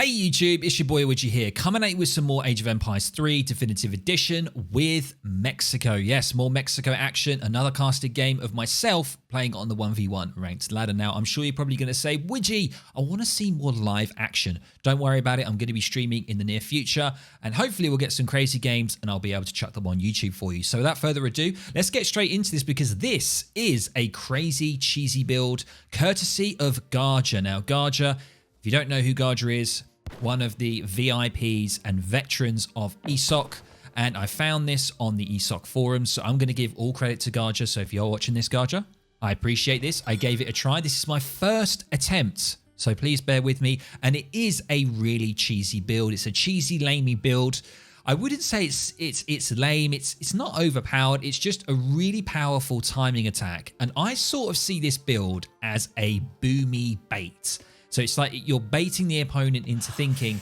Hey YouTube, it's your boy Widgie here, coming at you with some more Age of Empires 3 Definitive Edition with Mexico. Yes, more Mexico action, another casted game of myself playing on the 1v1 ranked ladder. Now, I'm sure you're probably going to say, Widgie, I want to see more live action. Don't worry about it, I'm going to be streaming in the near future, and hopefully we'll get some crazy games and I'll be able to chuck them on YouTube for you. So without further ado, let's get straight into this because this is a crazy, cheesy build, courtesy of Garja. Now, Garja, if you don't know who Garja is, one of the VIPs and veterans of ESOC, and I found this on the ESOC forums, so I'm going to give all credit to Garja. So if you're watching this, Garja, I appreciate this. I gave it a try. This is my first attempt, so please bear with me. And it is a really cheesy build. It's a cheesy, lamey build. I wouldn't say it's lame. It's not overpowered. It's just a really powerful timing attack. And I sort of see this build as a boomy bait. So it's like you're baiting the opponent into thinking,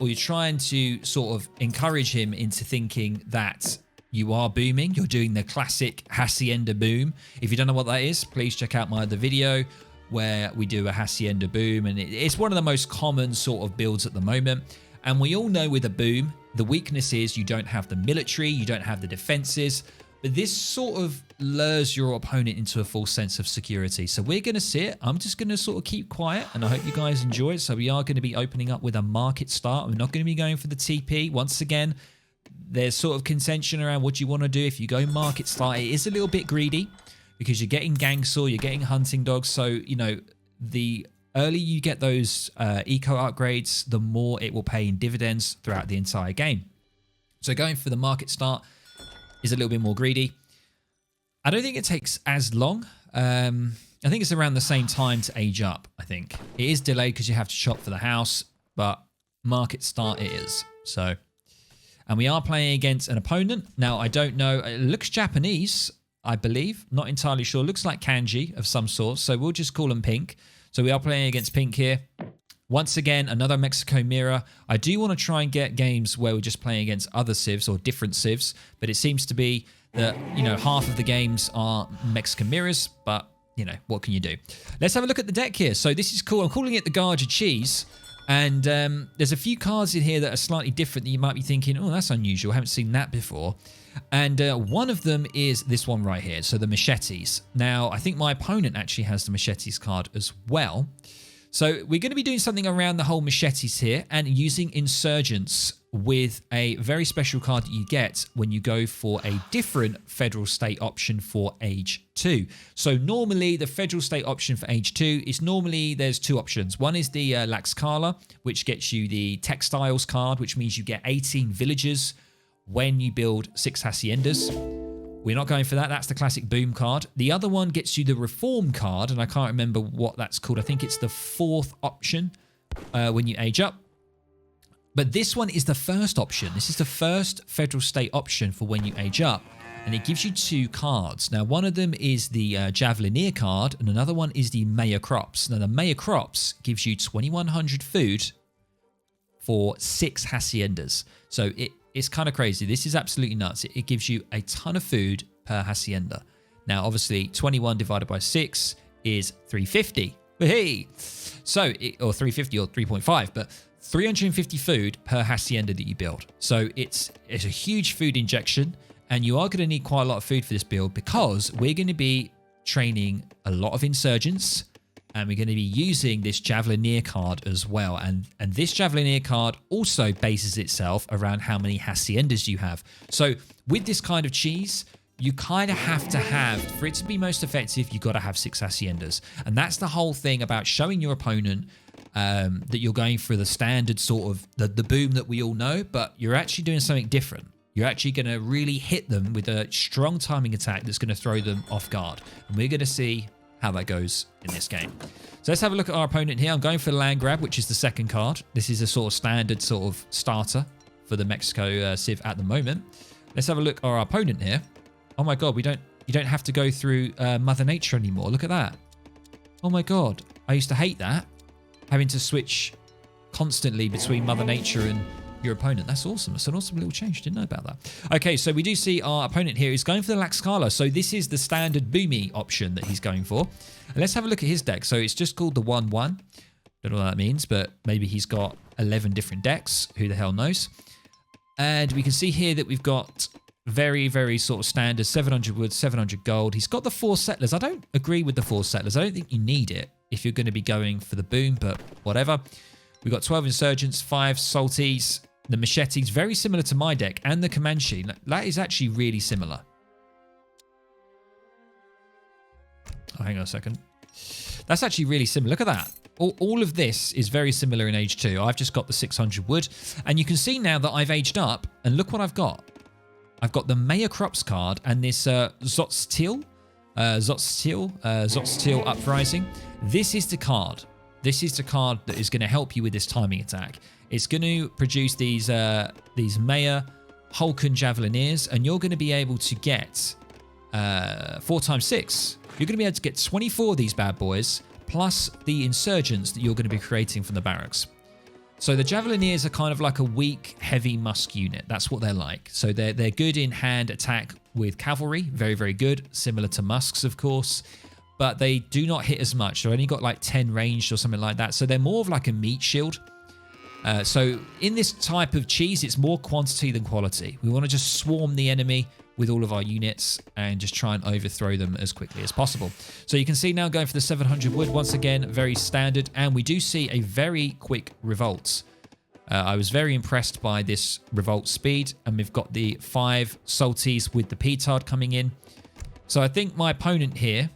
or you're trying to sort of encourage him into thinking that you are booming. You're doing the classic Hacienda boom. If you don't know what that is, please check out my other video where we do a Hacienda boom. And it's one of the most common sort of builds at the moment. And we all know with a boom, the weakness is you don't have the military, you don't have the defenses. But this sort of lures your opponent into a false sense of security. So we're going to see it. I'm just going to sort of keep quiet, and I hope you guys enjoy it. So we are going to be opening up with a market start. We're not going to be going for the TP. Once again, there's sort of contention around what you want to do. If you go market start, it is a little bit greedy because you're getting gang saw, you're getting hunting dogs. So, you know, the earlier you get those eco upgrades, the more it will pay in dividends throughout the entire game. So going for the market start is a little bit more greedy. I don't think it takes as long. I think it's around the same time to age up, I think. It is delayed because you have to shop for the house, but market start it is. So, and we are playing against an opponent. Now, I don't know. It looks Japanese, I believe. Not entirely sure. Looks like kanji of some sort. So we'll just call them pink. So we are playing against pink here. Once again, another Mexico mirror. I do want to try and get games where we're just playing against other civs or different civs, but it seems to be that, you know, half of the games are Mexican mirrors, but, you know, what can you do? Let's have a look at the deck here. So this is cool. I'm calling it the Garja Cheese, and there's a few cards in here that are slightly different that you might be thinking, oh, that's unusual. I haven't seen that before. And one of them is this one right here, so the machetes. Now, I think my opponent actually has the machetes card as well. So we're going to be doing something around the whole machetes here and using insurgents with a very special card that you get when you go for a different federal state option for Age 2. So normally the federal state option for Age 2 is normally there's two options. One is the La Scala, which gets you the textiles card, which means you get 18 villages when you build 6 haciendas. We're not going for that. That's the classic boom card. The other one gets you the reform card, and I can't remember what that's called. I think it's the 4th option when you age up. But this one is the first option. This is the first federal state option for when you age up, and it gives you 2 cards. Now, one of them is the Javelineer card, and another one is the Mayor Crops. Now, the Mayor Crops gives you 2,100 food for 6 haciendas. So it's kind of crazy. This is absolutely nuts. It gives you a ton of food per hacienda. Now, obviously, 21 divided by 6 is 350. Hey! So, or 350 or 3.5, but 350 food per hacienda that you build. So it's a huge food injection, and you are going to need quite a lot of food for this build because we're going to be training a lot of insurgents, and we're going to be using this Javelineer card as well. And this Javelineer card also bases itself around how many haciendas you have. So with this kind of cheese, you kind of have to have, for it to be most effective, you've got to have 6 haciendas. And that's the whole thing about showing your opponent that you're going for the standard sort of, the boom that we all know, but you're actually doing something different. You're actually going to really hit them with a strong timing attack that's going to throw them off guard. And we're going to see how that goes in this game. So let's have a look at our opponent here. I'm going for the land grab, which is the 2nd card. This is a sort of standard sort of starter for the Mexico Civ at the moment. Let's have a look at our opponent here. Oh my God, you don't have to go through Mother Nature anymore. Look at that. Oh my God, I used to hate that, having to switch constantly between Mother Nature and your opponent. That's awesome. That's an awesome little change. Didn't know about that. Okay, so we do see our opponent here is going for the La Scala. So this is the standard boomy option that he's going for. And let's have a look at his deck. So it's just called the 1-1. Don't know what that means, but maybe he's got 11 different decks. Who the hell knows? And we can see here that we've got very, very sort of standard 700 wood, 700 gold. He's got the 4 settlers. I don't agree with the 4 settlers. I don't think you need it if you're going to be going for the boom, but whatever. We've got 12 insurgents, 5 salties, the machetes, very similar to my deck, and the Comanche. That is actually really similar. Oh, hang on a second. That's actually really similar. Look at that. All of this is very similar in Age 2. I've just got the 600 wood. And you can see now that I've aged up. And look what I've got. I've got the Mayor Crops card and this Zotztil Uprising. This is the card. This is the card that is going to help you with this timing attack. It's going to produce these Mayor Hulken Javelineers. And you're going to be able to get 4 times 6. You're going to be able to get 24 of these bad boys, plus the insurgents that you're going to be creating from the barracks. So the Javelineers are kind of like a weak, heavy musk unit. That's what they're like. So they're good in hand attack with cavalry. Very, very good. Similar to musks, of course. But they do not hit as much. They've only got like 10 ranged or something like that. So they're more of like a meat shield. So in this type of cheese, it's more quantity than quality. We want to just swarm the enemy with all of our units and just try and overthrow them as quickly as possible. So you can see now going for the 700 wood, once again, very standard. And we do see a very quick revolt. I was very impressed by this revolt speed. And we've got the 5 salties with the petard coming in. So I think my opponent here,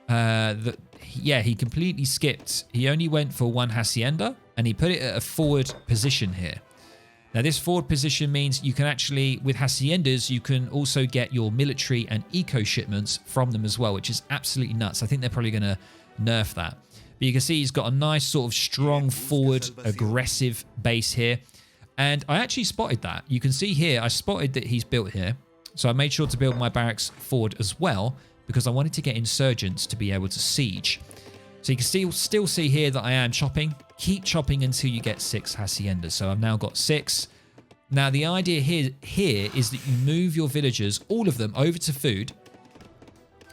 he completely skipped. He only went for 1 Hacienda and he put it at a forward position here. Now, this forward position means you can actually, with Haciendas, you can also get your military and eco shipments from them as well, which is absolutely nuts. I think they're probably going to nerf that. But you can see he's got a nice sort of strong forward, aggressive base here. And I actually spotted that. You can see here, I spotted that he's built here. So I made sure to build my barracks forward as well, because I wanted to get insurgents to be able to siege. So you can still see here that I am chopping. Keep chopping until you get 6 Haciendas. So I've now got 6. Now the idea here is that you move your villagers, all of them, over to food,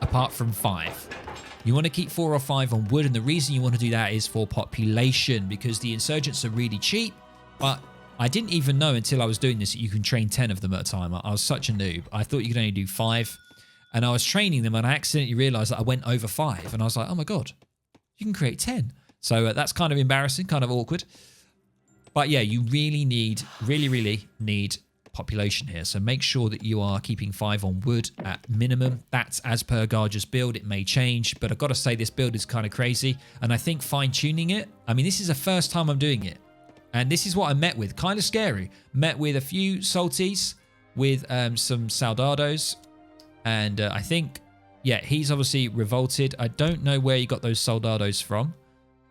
apart from 5. You want to keep 4 or 5 on wood, and the reason you want to do that is for population, because the insurgents are really cheap. But I didn't even know until I was doing this that you can train 10 of them at a time. I was such a noob. I thought you could only do 5. And I was training them and I accidentally realized that I went over 5. And I was like, oh my God, you can create 10. So that's kind of embarrassing, kind of awkward. But yeah, you really need population here. So make sure that you are keeping 5 on wood at minimum. That's as per Garja's build. It may change, but I've got to say this build is kind of crazy. And I think fine-tuning it, I mean, this is the first time I'm doing it. And this is what I met with. Kind of scary. Met with a few salties, with some soldados. And I think, yeah, he's obviously revolted. I don't know where he got those soldados from.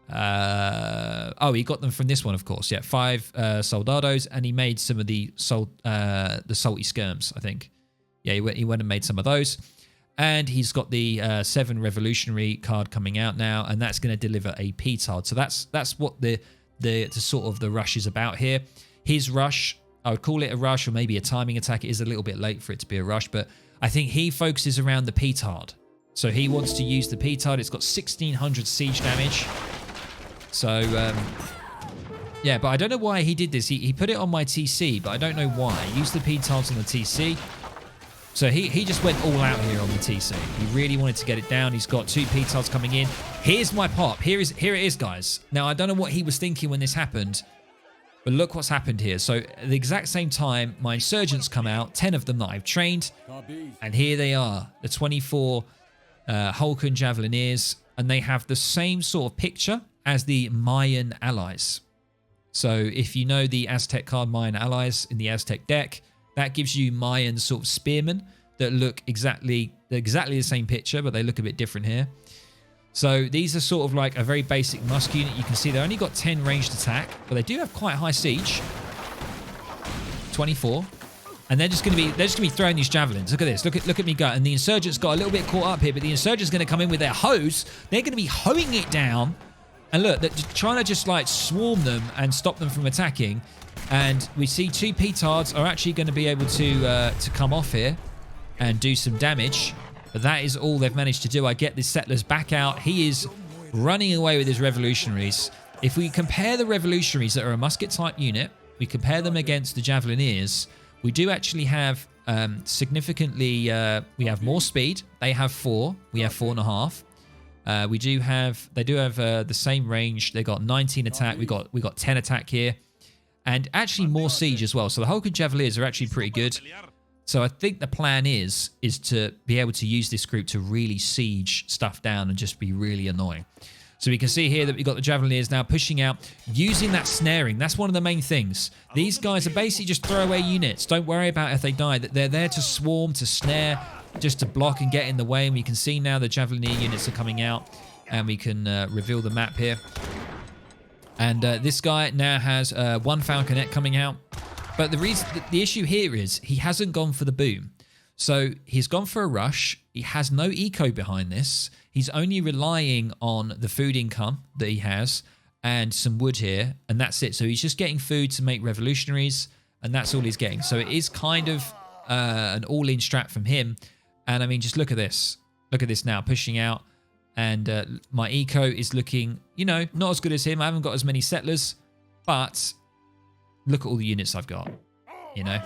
Oh, he got them from this one, of course. Yeah, 5 soldados, and he made some of the salty skirms, I think. Yeah, he went and made some of those. And he's got the 7 revolutionary card coming out now, and that's going to deliver a petard. So that's what the sort of the rush is about here. His rush, I would call it a rush or maybe a timing attack. It is a little bit late for it to be a rush, but I think he focuses around the petard. So he wants to use the petard. It's got 1600 siege damage. So, yeah, but I don't know why he did this. He put it on my TC, but I don't know why. He used the petards on the TC. So he just went all out here on the TC. He really wanted to get it down. He's got 2 petards coming in. Here's my pop. Here it is, guys. Now, I don't know what he was thinking when this happened, but look what's happened here. So at the exact same time, my insurgents come out, 10 of them that I've trained, and here they are, the 24 Hulken Javelineers, and they have the same sort of picture as the Mayan allies. So if you know the Aztec card Mayan allies in the Aztec deck, that gives you Mayan sort of spearmen that look exactly the same picture, but they look a bit different here. So these are sort of like a very basic musk unit. You can see they only got 10 ranged attack, but they do have quite high siege. 24. And they're just going to be throwing these javelins. Look at this. Look at me go. And the insurgents got a little bit caught up here, but the insurgents going to come in with their hose. They're going to be hoeing it down. And look, they're trying to just like swarm them and stop them from attacking. And we see 2 petards are actually going to be able to come off here and do some damage. But that is all they've managed to do. I get the settlers back out. He is running away with his revolutionaries. If we compare the revolutionaries that are a musket type unit, we compare them against the Javelineers, we do actually have significantly, we have more speed. They have 4. We have 4.5. They do have the same range. They got 19 attack. We got 10 attack here, and actually more siege as well. So the Hulk Javeliers are actually pretty good. So I think the plan is to be able to use this group to really siege stuff down and just be really annoying. So we can see here that we've got the Javelineers now pushing out, using that snaring. That's one of the main things. These guys are basically just throwaway units. Don't worry about if they die. They're there to swarm, to snare, just to block and get in the way. And we can see now the Javelineer units are coming out, and we can reveal the map here. And this guy now has 1 Falconet coming out. But the issue here is he hasn't gone for the boom. So he's gone for a rush. He has no eco behind this. He's only relying on the food income that he has and some wood here, and that's it. So he's just getting food to make revolutionaries, and that's all he's getting. So it is kind of an all-in strat from him. And I mean, just look at this. Look at this now, pushing out. And my eco is looking, you know, not as good as him. I haven't got as many settlers, but look at all the units I've got, you know.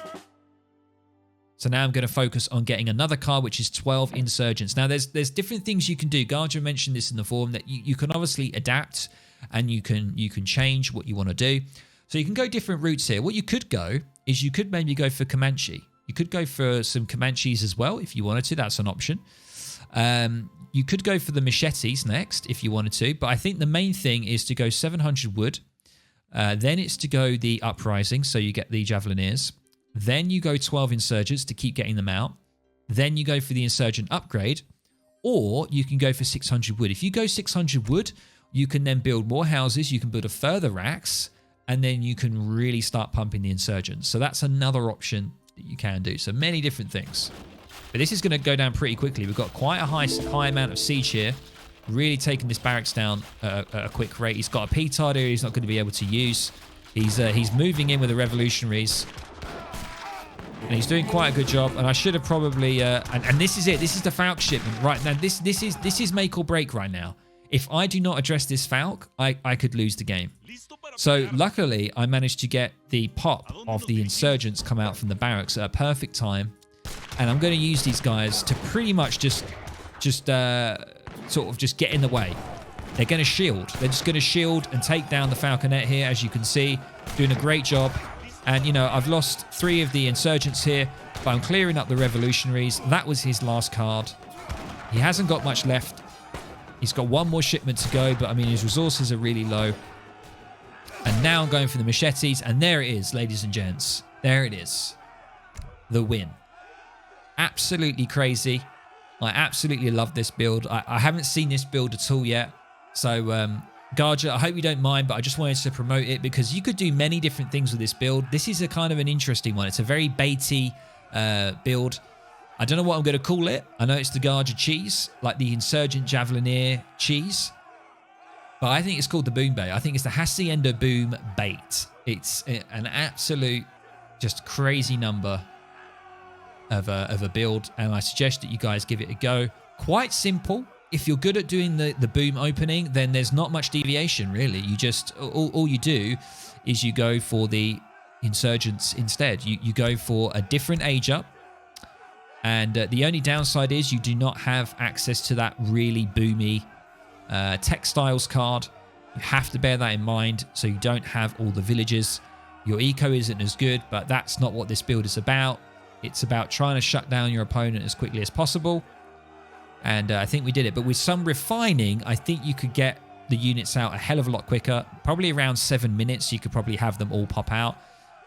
So now I'm going to focus on getting another card, which is 12 insurgents. Now, there's different things you can do. Garja mentioned this in the forum, that you can obviously adapt, and you can change what you want to do. So you can go different routes here. What you could go is you could maybe go for Comanche. You could go for some Comanches as well if you wanted to. That's an option. You could go for the machetes next if you wanted to. But I think the main thing is to go 700 wood. Then it's to go the uprising, so you get the Javelineers. Then you go 12 insurgents to keep getting them out. Then you go for the insurgent upgrade, or you can go for 600 wood. If you go 600 wood, you can then build more houses. You can build a further racks, and then you can really start pumping the insurgents. So that's another option that you can do. So many different things. But this is going to go down pretty quickly. We've got quite a high amount of siege here. Really taking this barracks down at a quick rate. He's got a petard here he's not going to be able to use. He's moving in with the revolutionaries. And he's doing quite a good job. And I should have probably... and this is it. This is the Falk shipment. Right now, this is make or break right now. If I do not address this Falk, I could lose the game. So luckily, I managed to get the pop of the insurgents come out from the barracks at a perfect time. And I'm going to use these guys to pretty much just sort of just get in the way. They're going to shield. They're just going to shield and take down the Falconet here, as you can see. Doing a great job. And, you know, I've lost 3 of the insurgents here, but I'm clearing up the revolutionaries. That was his last card. He hasn't got much left. He's got 1 more shipment to go, but, I mean, his resources are really low. And now I'm going for the machetes, and there it is, ladies and gents. There it is. The win. Absolutely crazy. I absolutely love this build. I haven't seen this build at all yet. So, Garja, I hope you don't mind, but I just wanted to promote it because you could do many different things with this build. This is a kind of an interesting one. It's a very baity build. I don't know what I'm going to call it. I know it's the Garja cheese, like the Insurgent Javelineer cheese. But I think it's called the Boom Bait. I think it's the Hacienda Boom Bait. It's an absolute, just crazy number of a build, and I suggest that you guys give it a go. Quite simple. If you're good at doing the boom opening, then there's not much deviation, really. You just, all you do is you go for the insurgents instead. You go for a different age up, and the only downside is you do not have access to that really boomy textiles card. You have to bear that in mind, so you don't have all the villages. Your eco isn't as good, but that's not what this build is about. It's about trying to shut down your opponent as quickly as possible. And I think we did it. But with some refining, I think you could get the units out a hell of a lot quicker. Probably around 7 minutes, you could probably have them all pop out.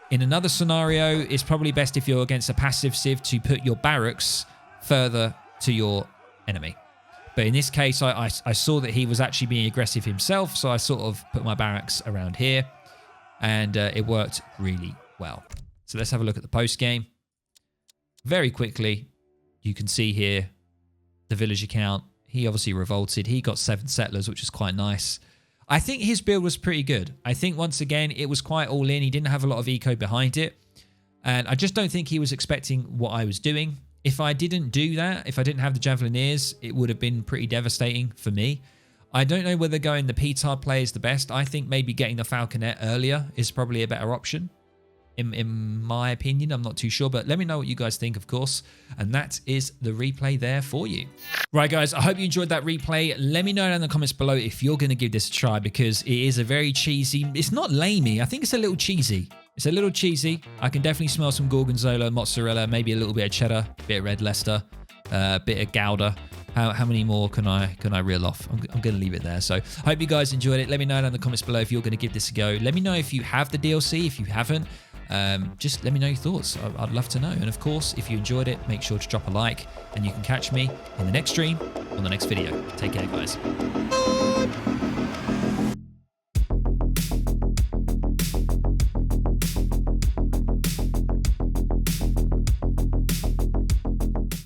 In another scenario, it's probably best if you're against a passive civ to put your barracks further to your enemy. But in this case, I saw that he was actually being aggressive himself, so I sort of put my barracks around here. And it worked really well. So let's have a look at the post-game. Very quickly, you can see here the village account. He obviously revolted. He got 7 settlers, which is quite nice. I think his build was pretty good. I think, once again, it was quite all in. He didn't have a lot of eco behind it. And I just don't think he was expecting what I was doing. If I didn't do that, if I didn't have the Javelineers, it would have been pretty devastating for me. I don't know whether going the Petard play is the best. I think maybe getting the Falconet earlier is probably a better option. In my opinion, I'm not too sure, but let me know what you guys think, of course. And that is the replay there for you. Right, guys, I hope you enjoyed that replay. Let me know down in the comments below if you're going to give this a try, because it is a very cheesy, it's not lamey. I think it's a little cheesy. It's a little cheesy. I can definitely smell some gorgonzola, mozzarella, maybe a little bit of cheddar, a bit of red Leicester, a bit of Gouda. How many more can I reel off? I'm going to leave it there. So I hope you guys enjoyed it. Let me know down in the comments below if you're going to give this a go. Let me know if you have the DLC. If you haven't, just let me know your thoughts. I'd love to know. And of course, if you enjoyed it, make sure to drop a like, and you can catch me in the next stream on the next video. Take care, guys.